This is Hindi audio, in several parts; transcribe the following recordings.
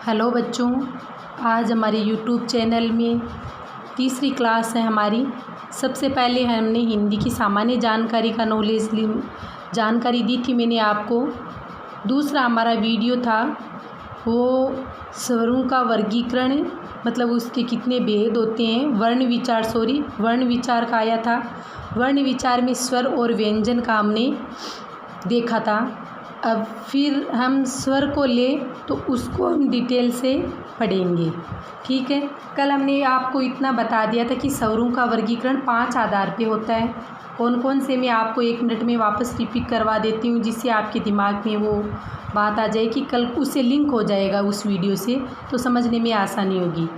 हेलो बच्चों, आज हमारे यूट्यूब चैनल में तीसरी क्लास है हमारी। सबसे पहले हमने हिंदी की सामान्य जानकारी का जानकारी दी थी मैंने आपको। दूसरा हमारा वीडियो था वो स्वरों का वर्गीकरण, मतलब उसके कितने भेद होते हैं। वर्ण विचार का आया था। वर्ण विचार में स्वर और व्यंजन का हमने देखा था। अब फिर हम स्वर को ले तो उसको हम डिटेल से पढ़ेंगे, ठीक है। कल हमने आपको इतना बता दिया था कि स्वरों का वर्गीकरण 5 आधार पे होता है। कौन कौन से मैं आपको 1 मिनट में वापस रिपीट करवा देती हूँ, जिससे आपके दिमाग में वो बात आ जाए कि कल उससे लिंक हो जाएगा उस वीडियो से, तो समझने में आसानी होगी।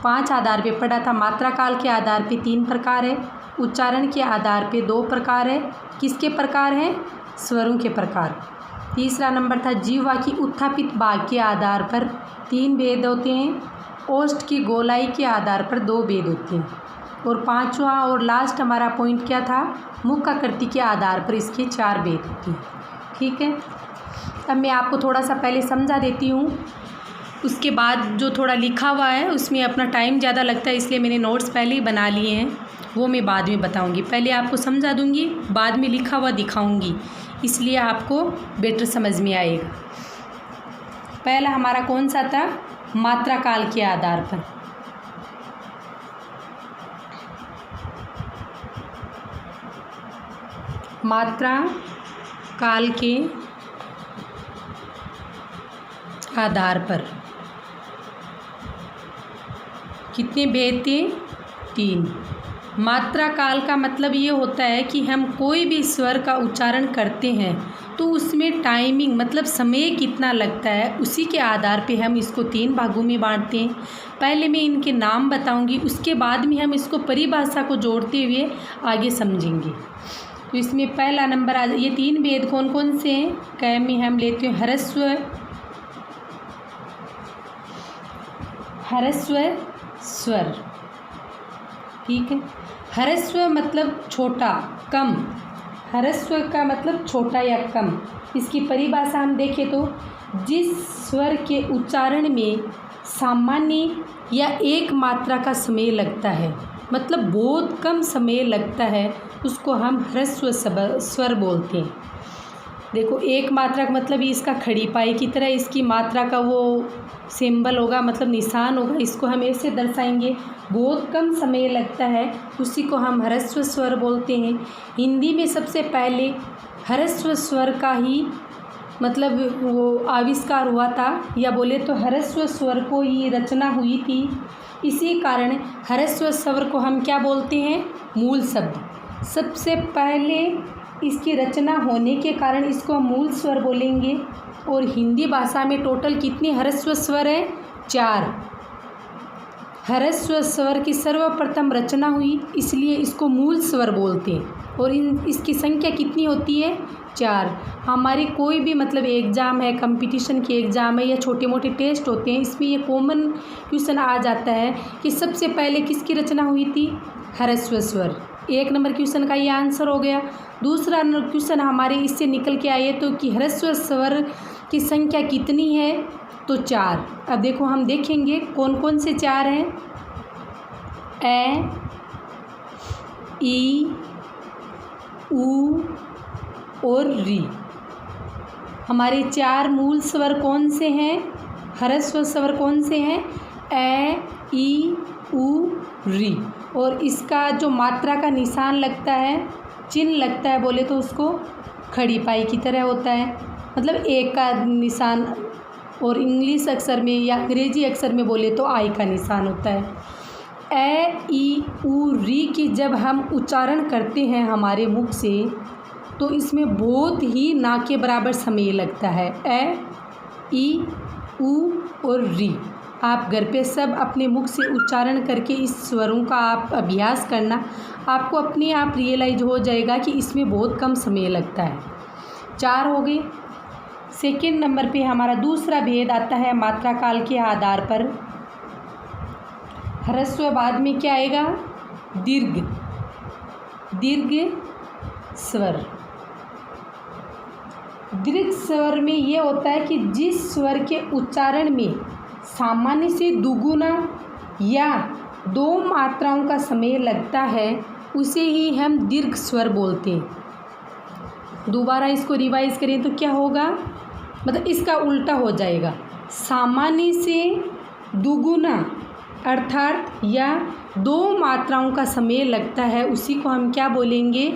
5 आधार पे पढ़ा था। मात्रा काल के आधार पे 3 प्रकार है। उच्चारण के आधार पे 2 प्रकार है। किसके प्रकार हैं? स्वरों के प्रकार। तीसरा नंबर था जीवा की उत्थापित भाग के आधार पर 3 भेद होते हैं। ओष्ठ की गोलाई के आधार पर 2 भेद होते हैं। और 5वां और लास्ट हमारा पॉइंट क्या था? मुख आकृति के आधार पर इसके 4 भेद होते हैं, ठीक है। अब मैं आपको थोड़ा सा पहले समझा देती हूँ, उसके बाद जो थोड़ा लिखा हुआ है उसमें अपना टाइम ज़्यादा लगता है, इसलिए मैंने नोट्स पहले ही बना लिए हैं, वो मैं बाद में बताऊंगी। पहले आपको समझा दूंगी, बाद में लिखा हुआ दिखाऊंगी, इसलिए आपको बेटर समझ में आएगा। पहला हमारा कौन सा था? मात्रा काल के आधार पर। मात्रा काल के आधार पर कितने भेद थे? 3। मात्रा काल का मतलब ये होता है कि हम कोई भी स्वर का उच्चारण करते हैं तो उसमें टाइमिंग, मतलब समय कितना लगता है, उसी के आधार पे हम इसको 3 भागों में बांटते हैं। पहले मैं इनके नाम बताऊंगी, उसके बाद में हम इसको परिभाषा को जोड़ते हुए आगे समझेंगे। तो इसमें पहला नंबर आ ये 3 भेद कौन कौन से हैं? क में हम लेते हैं ह्रस्व स्वर, ठीक है। ह्रस्व मतलब छोटा, कम। ह्रस्व का मतलब छोटा या कम। इसकी परिभाषा हम देखें तो जिस स्वर के उच्चारण में सामान्य या एक मात्रा का समय लगता है, मतलब बहुत कम समय लगता है, उसको हम ह्रस्व स्वर बोलते हैं। देखो, एक मात्रा का मतलब इसका खड़ी पाई की तरह इसकी मात्रा का वो सिंबल होगा, मतलब निशान होगा, इसको हम ऐसे दर्शाएंगे। बहुत कम समय लगता है, उसी को हम ह्रस्व स्वर बोलते हैं। हिंदी में सबसे पहले ह्रस्व स्वर का ही मतलब वो आविष्कार हुआ था, या बोले तो ह्रस्व स्वर को ही रचना हुई थी। इसी कारण ह्रस्व स्वर को हम क्या बोलते हैं? मूल शब्द। सबसे पहले इसकी रचना होने के कारण इसको हम मूल स्वर बोलेंगे। और हिंदी भाषा में टोटल कितने ह्रस्व स्वर हैं? 4। ह्रस्व स्वर की सर्वप्रथम रचना हुई, इसलिए इसको मूल स्वर बोलते हैं। और इसकी संख्या कितनी होती है? 4। हमारे कोई भी मतलब एग्ज़ाम है, कंपटीशन के एग्ज़ाम है, या छोटे मोटे टेस्ट होते हैं, इसमें ये कॉमन क्वेश्चन आ जाता है कि सबसे पहले किसकी रचना हुई थी? ह्रस्व स्वर। 1 नंबर क्वेश्चन का ये आंसर हो गया। दूसरा क्वेश्चन हमारे इससे निकल के आए तो कि ह्रस्व स्वर की संख्या कितनी है? तो 4। अब देखो, हम देखेंगे कौन कौन से 4 हैं। ए, ई, ऊ और री। हमारे 4 मूल स्वर कौन से हैं? ह्रस्व स्वर कौन से हैं? ए, ई, ऊ, री। और इसका जो मात्रा का निशान लगता है, चिन्ह लगता है, बोले तो उसको खड़ी पाई की तरह होता है, मतलब एक का निशान। और इंग्लिश अक्षर में या अंग्रेजी अक्षर में बोले तो आई का निशान होता है। ए, ई, ऊ, री की जब हम उच्चारण करते हैं हमारे मुख से, तो इसमें बहुत ही ना के बराबर समय लगता है। ए, ई, ऊ और री। आप घर पे सब अपने मुख से उच्चारण करके इस स्वरों का आप अभ्यास करना, आपको अपने आप रियलाइज हो जाएगा कि इसमें बहुत कम समय लगता है। 4 हो गए। सेकंड नंबर पे हमारा दूसरा भेद आता है मात्रा काल के आधार पर। ह्रस्व बाद में क्या आएगा? दीर्घ स्वर। दीर्घ स्वर में ये होता है कि जिस स्वर के उच्चारण में सामान्य से दुगुना या 2 मात्राओं का समय लगता है उसे ही हम दीर्घ स्वर बोलते हैं। दोबारा इसको रिवाइज करें तो क्या होगा, मतलब इसका उल्टा हो जाएगा। सामान्य से दुगुना अर्थात या 2 मात्राओं का समय लगता है उसी को हम क्या बोलेंगे,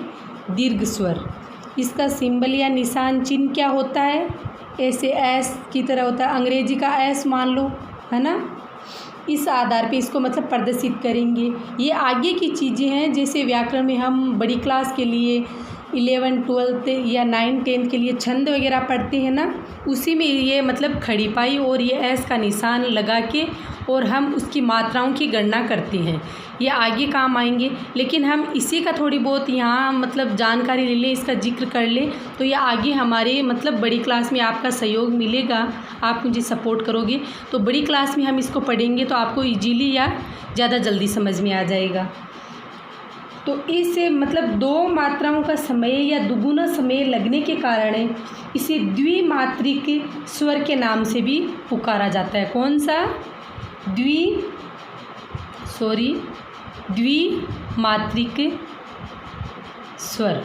दीर्घ स्वर। इसका सिंबल या निशान चिन्ह क्या होता है, ऐसे एस की तरह होता है, अंग्रेजी का एस मान लो, है ना। इस आधार पे इसको मतलब प्रदर्शित करेंगे। ये आगे की चीज़ें हैं, जैसे व्याकरण में हम बड़ी क्लास के लिए 11, 12 या 9, 10 के लिए छंद वगैरह पढ़ते हैं ना, उसी में ये मतलब खड़ी पाई और ये एस का निशान लगा के और हम उसकी मात्राओं की गणना करते हैं। ये आगे काम आएंगे, लेकिन हम इसी का थोड़ी बहुत यहाँ मतलब जानकारी ले लें, इसका जिक्र कर लें तो ये आगे हमारे मतलब बड़ी क्लास में आपका सहयोग मिलेगा। आप मुझे सपोर्ट करोगे तो बड़ी क्लास में हम इसको पढ़ेंगे तो आपको इजीली या ज़्यादा जल्दी समझ में आ जाएगा। तो इस मतलब 2 मात्राओं का समय या दुगुना समय लगने के कारण इसे द्विमात्रिक स्वर के नाम से भी पुकारा जाता है। कौन सा, द्विमात्रिक स्वर।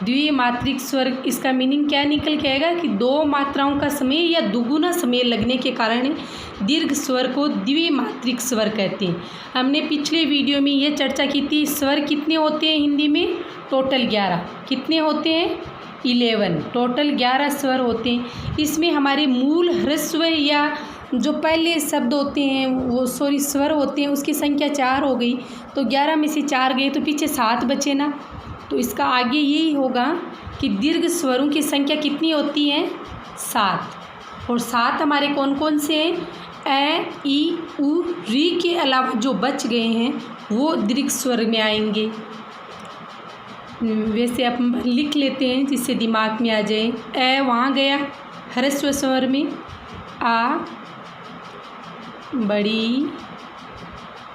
द्विमात्रिक स्वर, इसका मीनिंग क्या निकल के आएगा कि 2 मात्राओं का समय या दुगुना समय लगने के कारण दीर्घ स्वर को द्विमात्रिक स्वर कहते हैं। हमने पिछले वीडियो में ये चर्चा की थी, स्वर कितने होते हैं हिंदी में, टोटल 11। कितने होते हैं, 11, टोटल 11 स्वर होते हैं। इसमें हमारे मूल ह्रस्व या जो पहले शब्द होते हैं वो स्वर होते हैं, उसकी संख्या 4 हो गई, तो 11 में से 4 गए तो पीछे 7 बचे ना। तो इसका आगे यही होगा कि दीर्घ स्वरों की संख्या कितनी होती है, 7। और 7 हमारे कौन कौन से हैं, ए, ई, उ, री के अलावा जो बच गए हैं वो दीर्घ स्वर में आएंगे। वैसे आप लिख लेते हैं जिससे दिमाग में आ जाए। ए वहाँ गया ह्रस्व स्वर में, आ बड़ी,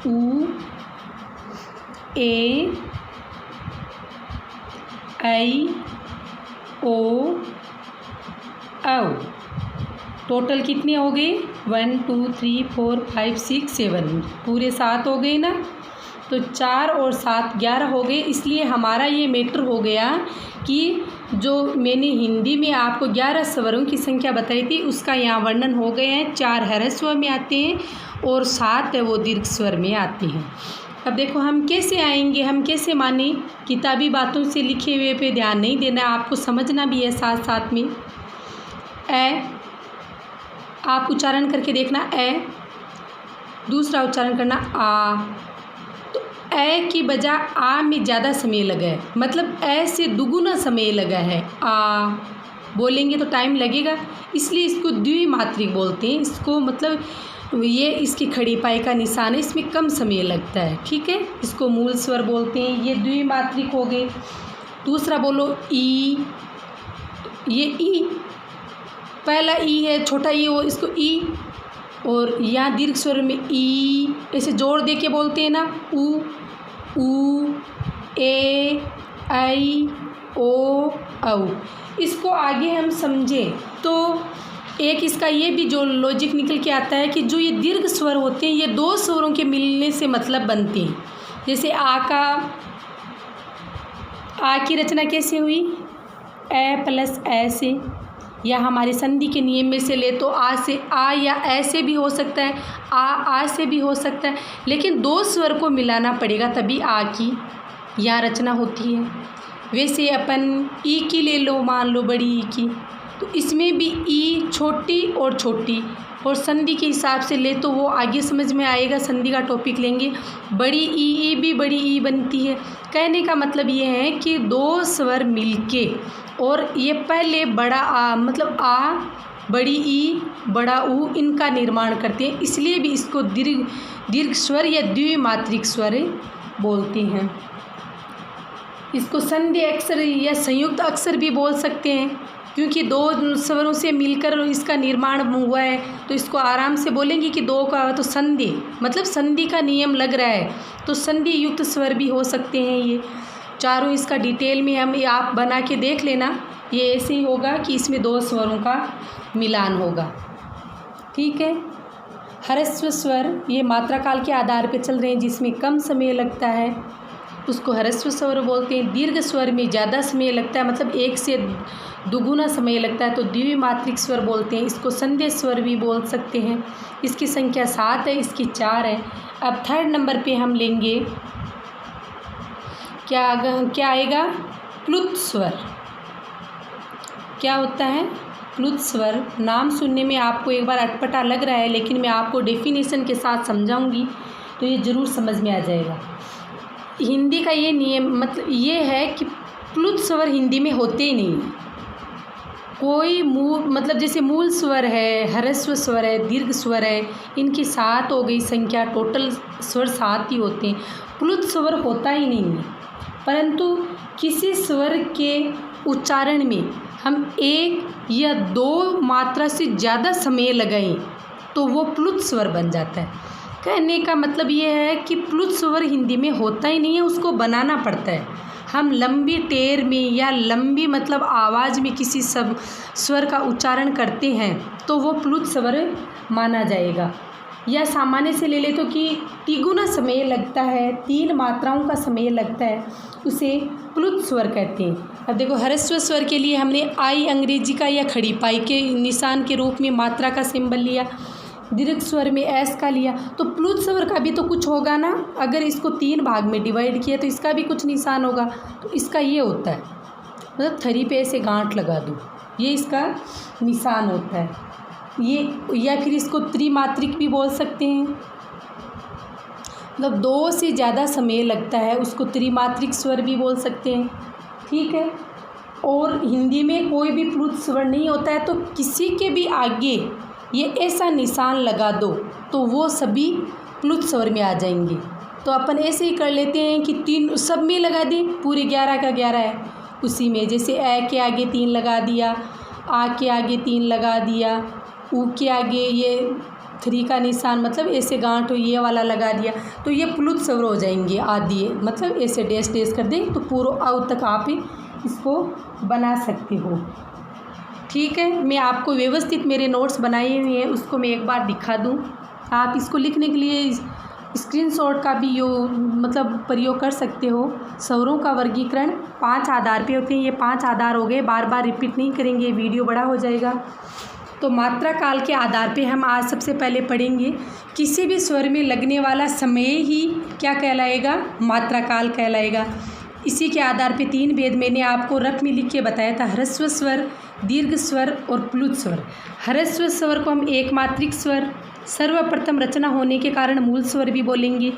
उ, ए, आई, ओ, औ। टोटल कितने हो गए, 1, 2, 3, 4, 5, 6, 7, पूरे 7 हो गए ना। तो 4 और 7 11 हो गए। इसलिए हमारा ये मैटर हो गया कि जो मैंने हिंदी में आपको 11 स्वरों की संख्या बताई थी उसका यहाँ वर्णन हो गए हैं। 4 ह्रस्व में आते हैं और 7 है वो दीर्घ स्वर में आते हैं। अब देखो हम कैसे आएंगे, हम कैसे माने, किताबी बातों से लिखे हुए पे ध्यान नहीं देना, आपको समझना भी है साथ साथ में। ए आप उच्चारण करके देखना, ए। दूसरा उच्चारण करना आ। तो ए की बजाय आ में ज़्यादा समय लगा है, मतलब ए से दुगुना समय लगा है। आ बोलेंगे तो टाइम लगेगा, इसलिए इसको द्विमात्रिक बोलते हैं। इसको मतलब ये इसकी खड़ी पाई का निशान है, इसमें कम समय लगता है, ठीक है। इसको मूल स्वर बोलते हैं। ये द्विमात्रिक हो गए। दूसरा बोलो ई, ये ई पहला ई है, छोटा ई हो, इसको ई। और यहाँ दीर्घ स्वर में ई ऐसे जोड़ दे के बोलते हैं ना, उ, ऊ, ए, आई, ओ, औ। इसको आगे हम समझें तो एक इसका ये भी जो लॉजिक निकल के आता है कि जो ये दीर्घ स्वर होते हैं ये 2 स्वरों के मिलने से मतलब बनते हैं। जैसे आ की रचना कैसे हुई, ए प्लस ए से, या हमारे संधि के नियम में से ले तो आ से आ या ए से भी हो सकता है, आ से भी हो सकता है, लेकिन 2 स्वर को मिलाना पड़ेगा तभी आ की यहाँ रचना होती है। वैसे अपन ई की ले लो, मान लो बड़ी ई की, तो इसमें भी ई छोटी और छोटी और संधि के हिसाब से ले तो वो आगे समझ में आएगा, संधि का टॉपिक लेंगे। बड़ी ई भी बड़ी ई बनती है। कहने का मतलब ये है कि 2 स्वर मिलके और ये पहले बड़ा आ मतलब आ, बड़ी ई, बड़ा ऊ, इनका निर्माण करते हैं, इसलिए भी इसको दीर्घ स्वर या द्विमात्रिक स्वर बोलते हैं। इसको संधि अक्षर या संयुक्त अक्षर भी बोल सकते हैं, क्योंकि 2 स्वरों से मिलकर इसका निर्माण हुआ है, तो इसको आराम से बोलेंगे कि 2 का तो संधि, मतलब संधि का नियम लग रहा है तो संधि युक्त स्वर भी हो सकते हैं। ये चारों इसका डिटेल में हम आप बना के देख लेना, ये ऐसे ही होगा कि इसमें दो स्वरों का मिलान होगा। ठीक है। ह्रस्व स्वर ये मात्रा काल के आधार पर चल रहे हैं, जिसमें कम समय लगता है उसको ह्रस्व स्वर बोलते हैं। दीर्घ स्वर में ज़्यादा समय लगता है, मतलब एक से दुगुना समय लगता है, तो द्विमात्रिक स्वर बोलते हैं। इसको संध्या स्वर भी बोल सकते हैं। इसकी संख्या 7 है, इसकी 4 है। अब थर्ड नंबर पे हम लेंगे क्या आएगा? प्लुत स्वर। क्या होता है? प्लुत स्वर। नाम सुनने में आपको एक बार अटपटा लग रहा है, लेकिन मैं आपको डेफिनेशन के साथ समझाऊंगी तो ये ज़रूर समझ में आ जाएगा। हिंदी का ये नियम मतलब ये है कि प्लुत स्वर हिंदी में होते ही नहीं हैं। कोई मतलब जैसे मूल स्वर है, ह्रस्व स्वर है, दीर्घ स्वर है, इनकी 7 हो गई संख्या, टोटल स्वर 7 ही होते हैं। प्लुत स्वर होता ही नहीं है। परंतु किसी स्वर के उच्चारण में हम 1 या 2 मात्रा से ज़्यादा समय लगाएं तो वो प्लुत स्वर बन जाता है। कहने का मतलब ये है कि प्लुत स्वर हिंदी में होता ही नहीं है, उसको बनाना पड़ता है। हम लंबी टेर में या लंबी मतलब आवाज़ में किसी सब स्वर का उच्चारण करते हैं तो वो प्लुत स्वर माना जाएगा। या सामान्य से ले ले तो कि तिगुना समय लगता है, 3 मात्राओं का समय लगता है, उसे प्लुत स्वर कहते हैं। अब देखो ह्रस्व स्वर के लिए हमने आई अंग्रेजी का या खड़ी पाई के निशान के रूप में मात्रा का सिंबल लिया। दीर्घ स्वर में एस का लिया, तो प्लुत स्वर का भी तो कुछ होगा ना। अगर इसको 3 भाग में डिवाइड किया तो इसका भी कुछ निशान होगा। तो इसका ये होता है, मतलब थरी पे ऐसे गांठ लगा दो, ये इसका निशान होता है ये। या फिर इसको त्रिमात्रिक भी बोल सकते हैं, मतलब 2 से ज़्यादा समय लगता है, उसको त्रिमात्रिक स्वर भी बोल सकते हैं। ठीक है। और हिंदी में कोई भी प्लुत स्वर नहीं होता है, तो किसी के भी आगे ये ऐसा निशान लगा दो तो वो सभी प्लुत स्वर में आ जाएंगे। तो अपन ऐसे ही कर लेते हैं कि 3 सब में लगा दें, पूरे 11 का 11 है उसी में। जैसे ए के आगे 3 लगा दिया, आ के आगे 3 लगा दिया, ऊ के आगे ये 3 का निशान मतलब ऐसे गांठ ये वाला लगा दिया, तो ये प्लुत स्वर हो जाएंगे आदि। मतलब ऐसे डैश डैश कर दें तो पूरा आउ तक आप इसको बना सकते हो। ठीक है। मैं आपको व्यवस्थित मेरे नोट्स बनाए हुए हैं, उसको मैं एक बार दिखा दूं। आप इसको लिखने के लिए स्क्रीनशॉट का भी मतलब प्रयोग कर सकते हो। स्वरों का वर्गीकरण 5 आधार पे होते हैं। ये 5 आधार हो गए, बार बार रिपीट नहीं करेंगे, वीडियो बड़ा हो जाएगा। तो मात्रा काल के आधार पे हम आज सबसे पहले पढ़ेंगे किसी भी स्वर में लगने वाला समय ही क्या कहलाएगा? मात्रा काल कहलाएगा। इसी के आधार पे 3 भेद मैंने आपको रफ में लिख के बताया था, ह्रस्व स्वर, दीर्घ स्वर और प्लुत स्वर। ह्रस्व स्वर को हम एकमात्रिक स्वर, सर्वप्रथम रचना होने के कारण मूल स्वर भी बोलेंगे।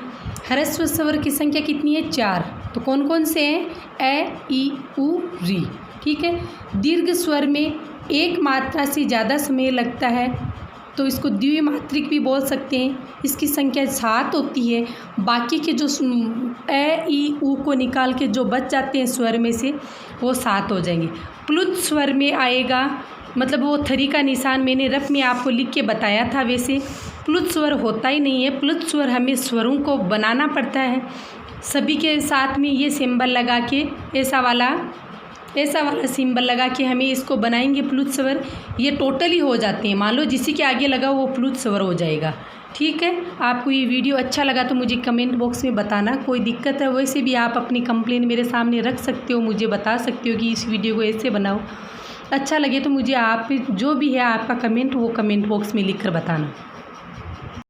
ह्रस्व स्वर की संख्या कितनी है? 4। तो कौन कौन से हैं? ए, ई, उ, री। ठीक है। दीर्घ स्वर में 1 मात्रा से ज़्यादा समय लगता है तो इसको द्विमात्रिक भी बोल सकते हैं। इसकी संख्या 7 होती है। बाकी के जो ए, ई, उ को निकाल के जो बच जाते हैं स्वर में से वो 7 हो जाएंगे। प्लुत स्वर में आएगा, मतलब वो थरी का निशान मैंने रफ में आपको लिख के बताया था। वैसे प्लुत स्वर होता ही नहीं है। प्लुत स्वर हमें स्वरों को बनाना पड़ता है, सभी के साथ में ये सिंबल लगा के ऐसा वाला सिंबल लगा के हमें इसको बनाएंगे प्लुत स्वर। ये टोटली हो जाते हैं, मान लो जिसी के आगे लगा वो प्लुत स्वर हो जाएगा। ठीक है। आपको ये वीडियो अच्छा लगा तो मुझे कमेंट बॉक्स में बताना। कोई दिक्कत है वैसे भी आप अपनी कंप्लेंट मेरे सामने रख सकते हो, मुझे बता सकते हो कि इस वीडियो को ऐसे बनाओ। अच्छा लगे तो मुझे आप जो भी है आपका कमेंट वो कमेंट बॉक्स में लिख कर बताना।